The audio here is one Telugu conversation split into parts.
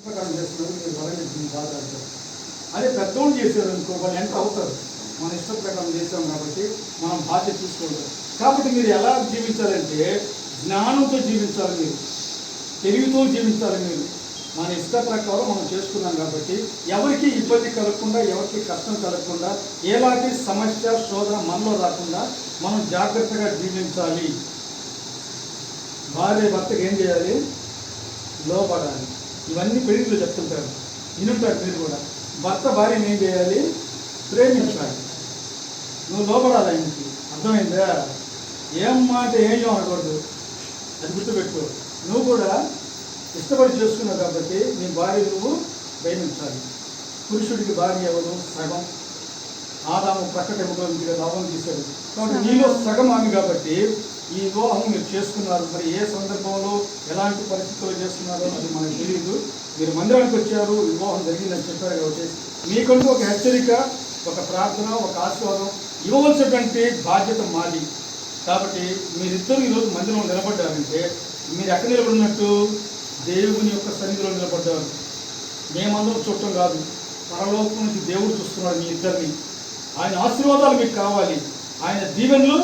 ప్రకారం చేస్తున్నారు, మీరు బలంగా బాధపడతారు. అదే పెద్దోళ్ళు చేశారు అనుకో, వాళ్ళు ఎంటర్ అవుతారు. మన ఇష్ట ప్రకారం చేసాం కాబట్టి మనం బాధ్యత తీసుకోవాలి. కాబట్టి మీరు ఎలా జీవించాలంటే జ్ఞానంతో జీవించాలి, మీరు తెలివితో జీవించాలి. మీరు మన ఇష్ట ప్రకారం మనం చేసుకున్నాం కాబట్టి ఎవరికి ఇబ్బంది కలగకుండా, ఎవరికి కష్టం కలగకుండా, ఎలాంటి సమస్య శోధన మనలో రాకుండా మనం జాగ్రత్తగా జీవించాలి. భార్య భర్తకి ఏం చేయాలి? లోపడాలి. ఇవన్నీ పెళ్లిలో చెప్తుంటారు, వినుంటారు మీరు కూడా. భర్త భార్యని ఏం చేయాలి? ప్రేమించాలి. నువ్వు లోపడాలి ఆయనకి. అర్థమైందా? ఏం మాట ఏం అనకూడదు, అది గుర్తుపెట్టుకో. నువ్వు కూడా ఇష్టపడి చేసుకున్నావు కాబట్టి నీ భార్య నువ్వు ప్రేమించాలి. పురుషుడికి భార్య ఎవరు? సగం. ఆదాము ప్రక్కటెముకలో లాభం తీశాడు కాబట్టి నీలో సగం ఆమె. కాబట్టి ఈ వివాహం మీరు చేసుకున్నారు. మరి ఏ సందర్భంలో ఎలాంటి పరిస్థితుల్లో చేస్తున్నారో అది మనకు తెలియదు. మీరు మందిరానికి వచ్చారు, వివాహం జరిగిందని చెప్పారు కాబట్టి మీకంటూ ఒక హెచ్చరిక, ఒక ప్రార్థన, ఒక ఆశీర్వాదం ఇవ్వవలసినటువంటి బాధ్యత మాది. కాబట్టి మీరిద్దరు ఈరోజు మందిరంలో నిలబడ్డారంటే మీరు ఎక్కడ నిలబడినట్టు? దేవుని యొక్క సన్నిధిలో నిలబడ్డారు. మేమందరం చూడటం కాదు, పరలోకం నుంచి దేవుడు చూస్తున్నాడు మీ ఇద్దరిని. ఆయన ఆశీర్వాదాలు మీకు కావాలి, ఆయన దీవెనలు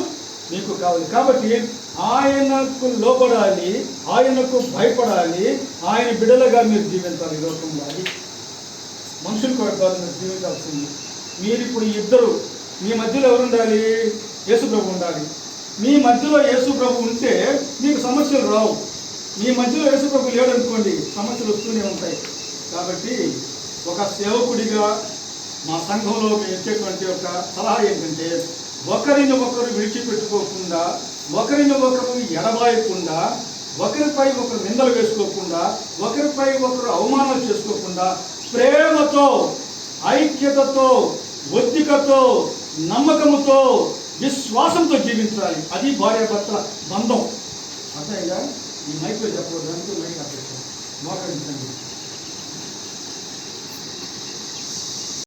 మీకు కావాలి. కాబట్టి ఆయనకు లోపడాలి, ఆయనకు భయపడాలి, ఆయన బిడ్డలుగా మీరు జీవించాలి. ఈ లోకంలో అది మనుషులకు కాదు మీరు జీవించాల్సింది. మీరు ఇప్పుడు ఇద్దరు, మీ మధ్యలో ఎవరు ఉండాలి? యేసుప్రభు ఉండాలి. మీ మధ్యలో యేసుప్రభు ఉంటే మీకు సమస్యలు రావు. మీ మధ్యలో యేసుప్రభు లేడనుకోండి, సమస్యలు వస్తూనే ఉంటాయి. కాబట్టి ఒక సేవకుడిగా మా సంఘంలో మేము ఇచ్చేటువంటి ఒక సలహా ఏంటంటే, ఒకరిని ఒకరు విడిచిపెట్టుకోకుండా, ఒకరిని ఒకరు ఎడబాయకుండా, ఒకరిపై ఒకరు నిందలు వేసుకోకుండా, ఒకరిపై ఒకరు అవమానాలు చేసుకోకుండా, ప్రేమతో, ఐక్యతతో, ఒత్తికతో, నమ్మకంతో, విశ్వాసంతో జీవించాలి. అది భార్యాభర్తల బంధం. అర్థమైందా? ఈ మైక్లో చెప్పకూడదు, మైక్